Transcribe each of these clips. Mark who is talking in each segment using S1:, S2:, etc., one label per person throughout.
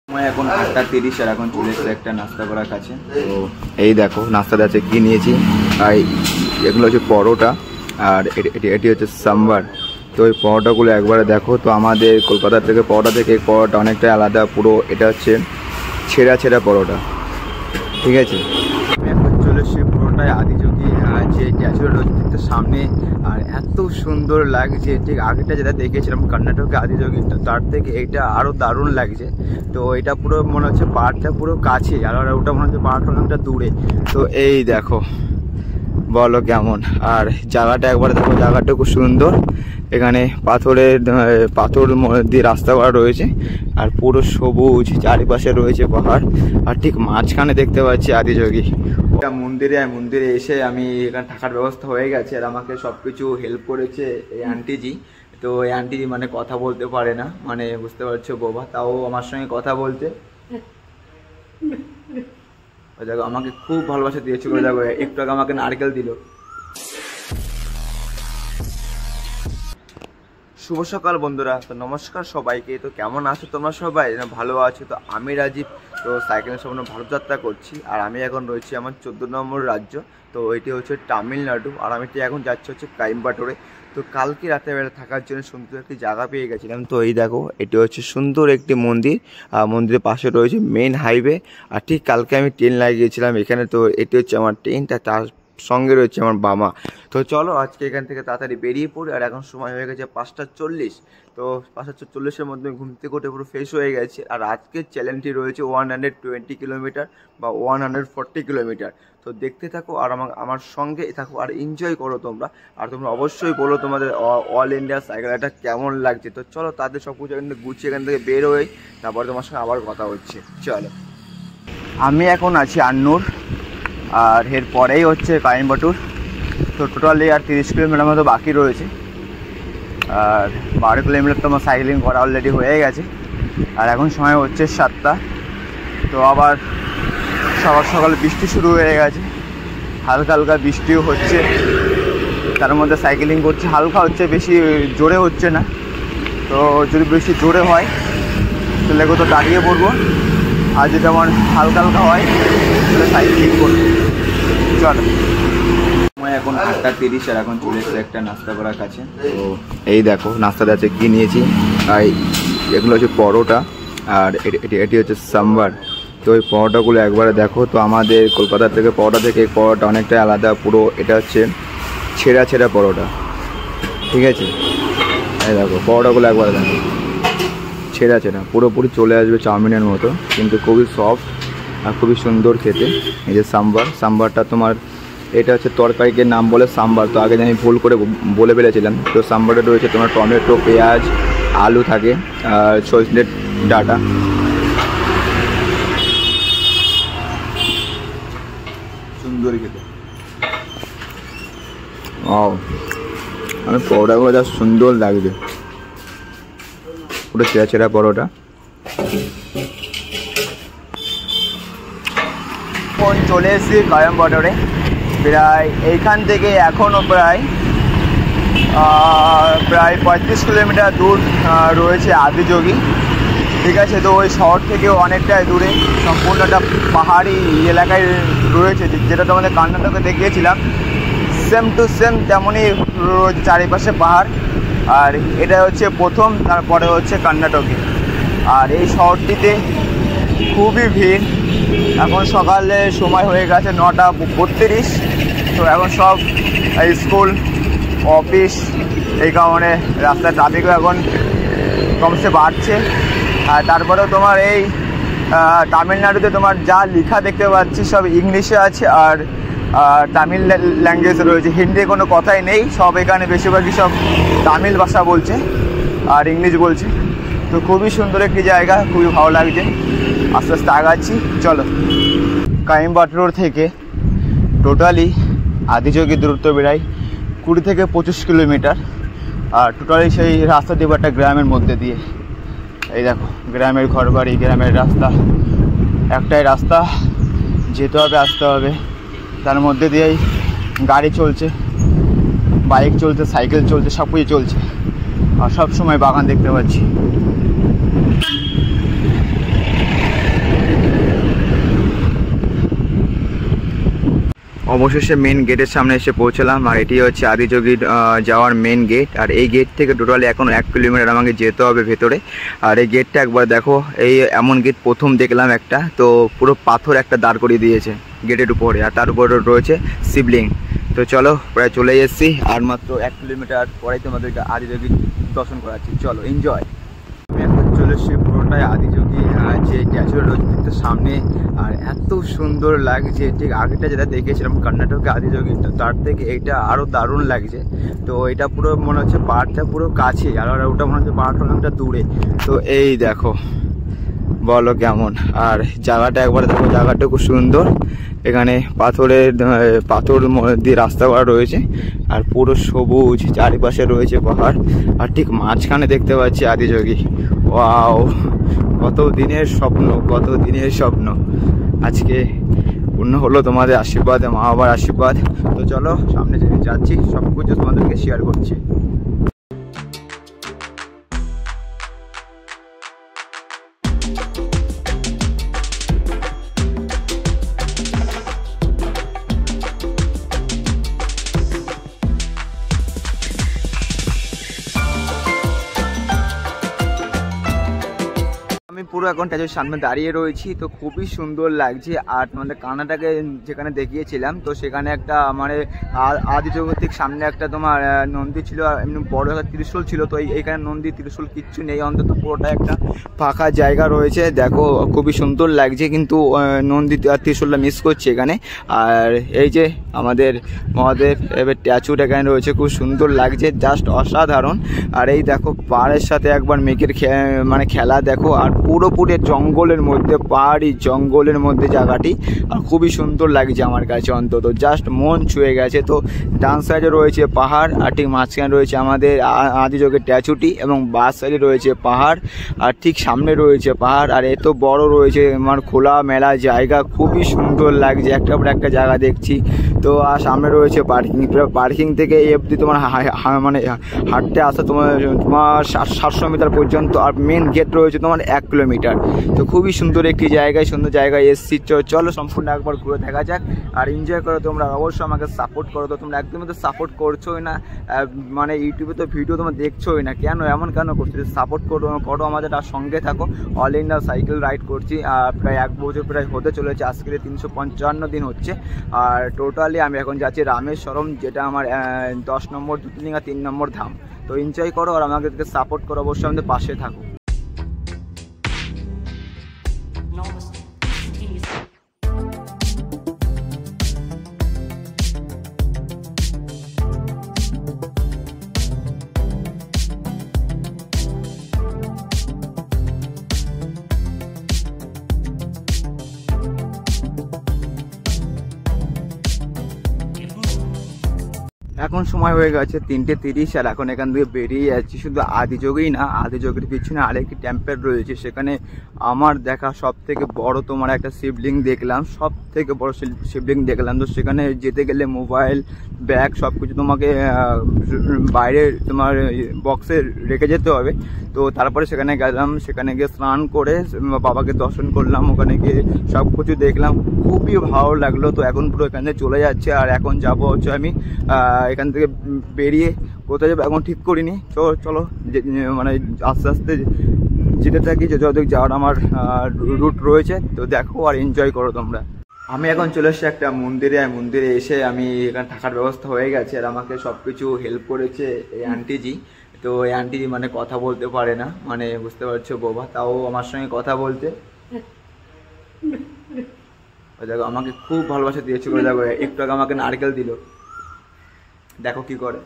S1: এখন 8:30 আর এখন চলে এসেছে একটা নাস্তা করার কাছে। তো এই দেখো নাস্তাটা আছে কি নিয়েছি, আর এগুলো হচ্ছে পরোটা আর এটি হচ্ছে সাম্বার। তো এই পরোটাগুলো একবারে দেখো, তো আমাদের কলকাতা থেকে পরোটা থেকে এই পরোটা অনেকটাই আলাদা। পুরো এটা হচ্ছে ছেঁড়া ছেঁড়া পরোটা, ঠিক আছে। আমি এখন চলে এসেছি পুরোটাই আদিযোগী যে ট্যাচুরা রয়েছে সামনে, আর এত সুন্দর লাগছে। ঠিক আগেটা যেটা দেখেছিলাম কর্ণাটকে আদিযোগী, তার থেকে এইটা আরও দারুণ লাগছে। তো এটা পুরো মনে হচ্ছে পাহাড়টা পুরো কাছে, আর ওটা মনে হচ্ছে পাহাড়টা অনেকটা দূরে। তো এই দেখো, বলো কেমন। আর জায়গাটা একবার দেখো, জায়গাটা খুব সুন্দর। এখানে পাথর দিয়ে রাস্তা করা রয়েছে, আর পুরো সবুজ, চারিপাশে রয়েছে পাহাড়, আর ঠিক মাঝখানে দেখতে পাচ্ছি আদিযোগী। এটা মন্দিরে এসে আমি এখানে থাকার ব্যবস্থা হয়ে গেছে, আর আমাকে সব কিছু হেল্প করেছে এই আন্টিজি। তো এই আন্টি মানে কথা বলতে পারে না, মানে বুঝতে পারছো বোবা, তাও আমার সঙ্গে কথা বলছে। দেখো আমাকে খুব ভালোবাসা দিয়েছিল, দেখো একটু আগে আমাকে নারকেল দিল। শুভ সকাল বন্ধুরা, তো নমস্কার সবাইকে। তো কেমন আছো তোমরা সবাই? ভালো আছো? তো আমি রাজীব, তো সাইকেলের সামনে ভারত যাত্রা করছি, আর আমি এখন রয়েছি আমার 14 নম্বর রাজ্য। তো এটি হচ্ছে তামিলনাড়ু, আর আমি এখন যাচ্ছি হচ্ছে কোয়েম্বাটোরে। তো কালকে রাতেরবেলা থাকার জন্য সুন্দর একটি জায়গা পেয়ে গেছিলাম। তো এই দেখো, এটি হচ্ছে সুন্দর একটি মন্দির, আর মন্দিরের পাশে রয়েছে মেন হাইওয়ে। আর ঠিক কালকে আমি ট্রেন লাগিয়েছিলাম এখানে, তো এটি হচ্ছে আমার ট্রেনটা, তার সঙ্গে রয়েছে আমার বাবা। তো চলো আজকে এখান থেকে তাড়াতাড়ি বেরিয়ে পড়ি। আর এখন সময় হয়ে গেছে 5:40। তো 5:40-এর মধ্যে ঘুম থেকে উঠে পুরো ফ্রেশ হয়ে গেছে। আর আজকের চ্যালেঞ্জটি রয়েছে 120 কিলোমিটার বা 140 কিলোমিটার। তো দেখতে থাকো আর আমার সঙ্গে থাকো, আর এনজয় করো তোমরা। আর তোমরা অবশ্যই বলো তোমাদের অল ইন্ডিয়া সাইকেল এটা কেমন লাগছে। তো চলো তাদের সব কিছু এখান থেকে গুছিয়ে এখান থেকে বের হয়ে তারপরে তোমার সঙ্গে আবার কথা হচ্ছে। চলো, আমি এখন আছি আন্নুর, আর এরপরেই হচ্ছে কোয়েম্বাটোর। তো টোটালি আর 30 কিলোমিটার মতো বাকি রয়েছে, আর 12 কিলোমিটার তো আমার সাইক্লিং করা অলরেডি হয়ে গেছে। আর এখন সময় হচ্ছে 7টা। তো আবার সকাল সকাল বৃষ্টি শুরু হয়ে গেছে, হালকা হালকা বৃষ্টিও হচ্ছে। তার মধ্যে সাইক্লিং করছি, হালকা হচ্ছে, বেশি জোরে হচ্ছে না। তো যদি বেশি জোরে হয় তাহলে তো দাঁড়িয়ে পড়বো, আর যদি যেমন হালকা হালকা হয় তাহলে সাইক্লিং করবো। চলো, সময় এখন 8:30 আর এখন চলে এসেছে একটা নাস্তা করার কাছে। তো এই দেখো নাস্তাটা আছে কি নিয়েছি, আর এগুলো হচ্ছে পরোটা আর এটি হচ্ছে সাম্বার। তো ওই পরোটাগুলো একবারে দেখো, তো আমাদের কলকাতা থেকে পরোটা থেকে এই পরোটা অনেকটাই আলাদা। পুরো এটা হচ্ছে ছেঁড়া ছেঁড়া পরোটা, ঠিক আছে। এই দেখো পরোটাগুলো একবারে দেখো, ছেঁড়া ছেঁড়া, পুরোপুরি চলে আসবে চাউমিনের মতো, কিন্তু খুবই সফট আর খুবই সুন্দর খেতে। এই যে সাম্বারটা তোমার, এটা হচ্ছে তরকারির নাম বলে সাম্বার। তো আগে আমি ভুল করে বলে ফেলেছিলাম। তো সাম্বারে রয়েছে তোমার টমেটো, পেঁয়াজ, আলু থাকে, আর সজনে ডাঁটা। সুন্দর খেতে। ও, আমি পরোটাগুলো যা সুন্দর লাগছে, পুরো ছেঁড়া ছেঁড়া পরোটা। এখন চলে এসেছি কোয়েম্বাটোরে। প্রায় এইখান থেকে এখনও প্রায় 35 কিলোমিটার দূর রয়েছে আদিযোগী, ঠিক আছে। তো ওই শহর থেকেও অনেকটাই দূরে, সম্পূর্ণ একটা পাহাড়ি এলাকায় রয়েছে, যেটা তোমাদের কর্ণাটকে দেখিয়েছিলাম। সেম টু সেম তেমনই চারিপাশে পাহাড়। আর এটা হচ্ছে প্রথম, তারপরে হচ্ছে কর্ণাটকে। আর এই শহরটিতে খুবই ভিড়। এখন সকালে সময় হয়ে গেছে 9:32। তো এখন সব স্কুল, অফিস, এই কারণে রাস্তায় ট্রাফিকও এখন কমসে বাড়ছে। আর তারপরেও তোমার এই তামিলনাড়ুতে তোমার যা লেখা দেখতে পাচ্ছি সব ইংলিশে আছে, আর তামিল ল্যাঙ্গুয়েজে রয়েছে, হিন্দি কোনো কথাই নেই। সব এখানে বেশিরভাগই সব তামিল ভাষা বলছে আর ইংলিশ বলছে। তো খুবই সুন্দর একটি জায়গা, খুবই ভালো লাগছে। আস্তে আস্তে আগাচ্ছি, চলো। কোয়েম্বাটোর থেকে টোটালি আদিযোগী দূরত্ব বেড়ায় 20 থেকে 25 কিলোমিটার। আর টোটালি সেই রাস্তা দিয়ে একটা গ্রামের মধ্যে দিয়ে। এই দেখো গ্রামের ঘরবাড়ি, গ্রামের রাস্তা, একটাই রাস্তা, যেতে হবে আসতে হবে। তার মধ্যে দিয়েই গাড়ি চলছে, বাইক চলছে, সাইকেল চলছে, সব কিছু চলছে। আর সব সময় বাগান দেখতে পাচ্ছি। অবশেষে মেন গেটের সামনে এসে পৌঁছলাম, আর এটি হচ্ছে আদিযোগীর যাওয়ার মেন গেট। আর এই গেট থেকে টোটালি এখন 1 কিলোমিটার আমাকে যেতে হবে ভেতরে। আর এই গেটটা একবার দেখো, এই এমন গেট প্রথম দেখলাম একটা, তো পুরো পাথর একটা দাঁড় করিয়ে দিয়েছে গেটের উপরে, আর তার উপরে রয়েছে শিবলিং। তো চলো প্রায় চলে এসেছি, আর মাত্র 1 কিলোমিটার পরেই তোমাদেরকে আদিযোগী দর্শন করাচ্ছি, চলো এনজয়। আমি এখন চলে এসেছি পুরোটাই আদিযোগী যে ট্যাচুটা রয়েছে সামনে, আর এত সুন্দর লাগছে। ঠিক আগেটা যেটা দেখেছিলাম কর্ণাটকে আদিযোগী, তার থেকে এটা আরও দারুণ লাগছে। তো এটা পুরো মনে হচ্ছে পাহাড়টা পুরো কাছে, আর ওটা মনে হচ্ছে পাহাড়টা অনেকটা দূরে। তো এই দেখো, বলো কেমন। আর জায়গাটা একবার দেখো, জায়গাটা খুব সুন্দর। এখানে পাথর দিয়ে রাস্তা করা রয়েছে, আর পুরো সবুজ, চারিপাশে রয়েছে পাহাড়, আর ঠিক মাঝখানে দেখতে পাচ্ছি আদিযোগী। ওয়াও, কত দিনের স্বপ্ন আজকে পূর্ণ হলো তোমাদের আশীর্বাদে, মা বাবার আশীর্বাদ। তো চলো সামনে যেতে যাচ্ছি, সব কিছু তোমাদেরকে শেয়ার করছি। আমি পুরো এখন ট্যাচুর সামনে দাঁড়িয়ে রয়েছি, তো খুবই সুন্দর লাগছে। আর তোমাদের কানাটাকে যেখানে দেখিয়েছিলাম, তো সেখানে একটা মানে আদিযোগীর ঠিক সামনে একটা তোমার নন্দী ছিল, এমনি বড় একটা ত্রিশূল ছিল। তো এইখানে নন্দী ত্রিশূল কিচ্ছু নেই, অন্তত পুরোটা একটা ফাঁকা জায়গা রয়েছে। দেখো খুবই সুন্দর লাগছে, কিন্তু নন্দী আর ত্রিশূলটা মিস করছে এখানে। আর এই যে আমাদের মহাদেব এবার ট্যাচুটা এখানে রয়েছে, খুব সুন্দর লাগছে, জাস্ট অসাধারণ। আর এই দেখো পাহাড়ের সাথে একবার মেঘের মানে খেলা দেখো, আর পুরোপুরি জঙ্গলের মধ্যে, পাহাড়ি জঙ্গলের মধ্যে জায়গাটি, আর খুবই সুন্দর লাগছে আমার কাছে, অন্তত জাস্ট মন ছুঁয়ে গেছে। তো ডান সাইডে রয়েছে পাহাড়, আর ঠিক মাঝখানে রয়েছে আমাদের আদিযোগের ট্যাচুটি, এবং বাস সাইডে রয়েছে পাহাড়, আর ঠিক সামনে রয়েছে পাহাড়। আর এত বড় রয়েছে আমার খোলা মেলা জায়গা, খুবই সুন্দর লাগছে, একটার পর একটা জায়গা দেখছি। তো আর সামনে রয়েছে পার্কিং থেকে এই অবধি তোমার মানে হাঁটতে আসা তোমার 700 মিটার পর্যন্ত। আর মেন গেট রয়েছে তোমার 1 কিলোমিটার। তো খুবই সুন্দর একটি জায়গায়, সুন্দর জায়গায় এসছি। চলো সম্পূর্ণ একবার ঘুরে দেখা যাক, আর এনজয় করো তোমরা। অবশ্যই আমাকে সাপোর্ট করো। তো তোমরা একদমই তো সাপোর্ট করছোই না, মানে ইউটিউবে তো ভিডিও তোমরা দেখছোই না, কেন এমন কেন করছো? সাপোর্ট করো আমাদের, আর সঙ্গে থাকো। অল ইন্ডিয়া সাইকেল রাইড করছি, আর প্রায় 1 বছর প্রায় হতে চলেছে, আজকে 355 দিন হচ্ছে। আর টোটালি আমি এখন যাচ্ছি রামেশ্বরম, যেটা আমার 10 নম্বর জ্যোতির্লিঙ্গ 3 নম্বর ধাম। তো এনজয় করো, আর আমাদেরকে সাপোর্ট করো, অবশ্যই আমাদের পাশে থাকো। এখন সময় হয়ে গেছে 3:30, আর এখন এখান থেকে বেরিয়ে যাচ্ছি। শুধু আদিযোগীই না, আদিযোগীর পিছনে আরেকটি টেম্পল রয়েছে, সেখানে আমার দেখা সব থেকে বড় তোমার একটা শিবলিং দেখলাম, সব থেকে বড় শিবলিং দেখলাম। তো সেখানে যেতে গেলে মোবাইল, ব্যাগ সব কিছু তোমাকে বাইরে তোমার বক্সে রেখে যেতে হবে। তো তারপরে সেখানে গেলাম, সেখানে গিয়ে স্নান করে বাবাকে দর্শন করলাম, ওখানে গিয়ে সব কিছু দেখলাম, খুবই ভালো লাগলো। তো এখন পুরো এখান থেকে চলে যাচ্ছে, আর এখন যাবো হচ্ছে আমি এখান থেকে বেরিয়ে কোথায় যাবো এখন ঠিক করিনি। চলো মানে আস্তে আস্তে যেতে থাকি, যে যতদিক যাওয়ার আমার রুট রয়েছে। তো দেখো আর এনজয় করো তোমরা। আমি এখন চলে এসেছি একটা মন্দিরে, মন্দিরে এসে আমি এখানে থাকার ব্যবস্থা হয়ে গেছে, আর আমাকে সব কিছু হেল্প করেছে এই আন্টিজি। তো এই আন্টিজি মানে কথা বলতে পারে না, মানে বুঝতে পারছো বোবা, তাও আমার সঙ্গে কথা বলতে। দেখো আমাকে খুব ভালোবাসা দিয়েছে, দেখো একটু আগে আমাকে নারকেল দিল, দেখো কি করে।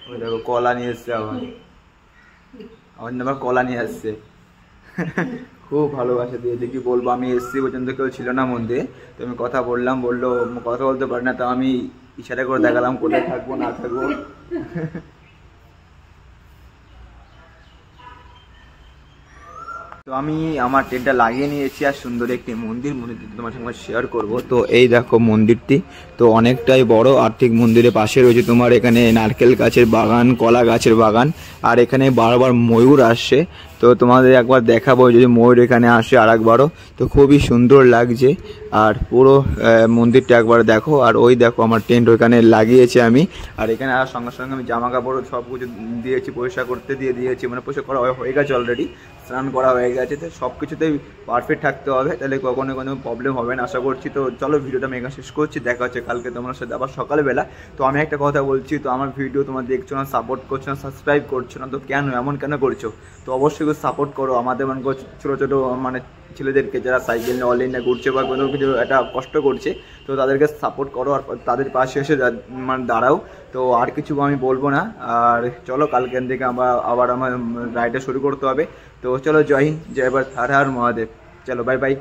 S1: ওই দেখো কলা নিয়ে এসছে, আমার কলা নিয়ে আসছে। খুব ভালোবাসা দিয়েছে, কি বলবো। আমি এসছি পর্যন্ত কেউ ছিল না মন্দিরে, তো আমি কথা বললাম, বললো কথা বলতে পারি না, তো আমি ইশারা করে দেখালাম কোথায় থাকবো না থাকবো। তো আমি আমার টেন্টটা লাগিয়ে নিয়েছি, আর সুন্দর একটি মন্দিরটি তোমার সঙ্গে শেয়ার করব। তো এই দেখো মন্দিরটি, তো অনেকটাই বড়, আর ঠিক মন্দিরের পাশে রয়েছে তোমার এখানে নারকেল গাছের বাগান, কলা গাছের বাগান, আর এখানে বারবার ময়ূর আসছে। তো তো তোমাদের একবার দেখাবো যদি ময়ূর এখানে আসে আর একবারও, তো খুবই সুন্দর লাগছে। আর পুরো মন্দিরটা একবার দেখো। আর ওই দেখো আমার টেন্ট ওইখানে লাগিয়েছি আমি। আর এখানে আর সঙ্গে সঙ্গে আমি জামা কাপড় সব কিছু দিয়েছি, পরিষ্কার করতে দিয়ে দিয়েছি, মানে পরিষ্কার করা হয়ে গেছে অলরেডি, স্নান করা হয়ে গেছে। তো সব কিছুতেই পারফেক্ট থাকতে হবে, তাহলে কখনো কোনো প্রবলেম হবে না আশা করছি। তো চলো ভিডিওটা আমি এখানে শেষ করছি, দেখা হচ্ছে কালকে তোমার সাথে আবার সকালবেলা। তো আমি একটা কথা বলছি, তো আমার ভিডিও তোমরা দেখছো না, সাপোর্ট করছো না, সাবস্ক্রাইব করছো না, তো কেন এমন কেন করছো? তো অবশ্যই সাপোর্ট করো আমাদের মনে করো ছোটো ছোটো মানে ছেলেদেরকে যারা সাইকেল নিয়ে অনলাইনে ঘুরছে বা কোনো কিছু একটা কষ্ট করছে, তো তাদেরকে সাপোর্ট করো আর তাদের পাশে এসে মানে দাঁড়াও। তো আর কিছু আমি বলবো না। আর চলো কালকের থেকে আবার আমার রাইডটা শুরু করতে হবে। তো চলো জয় হিন্দ, জয় ভারত, হর হর মহাদেব। চলো বাই বাই।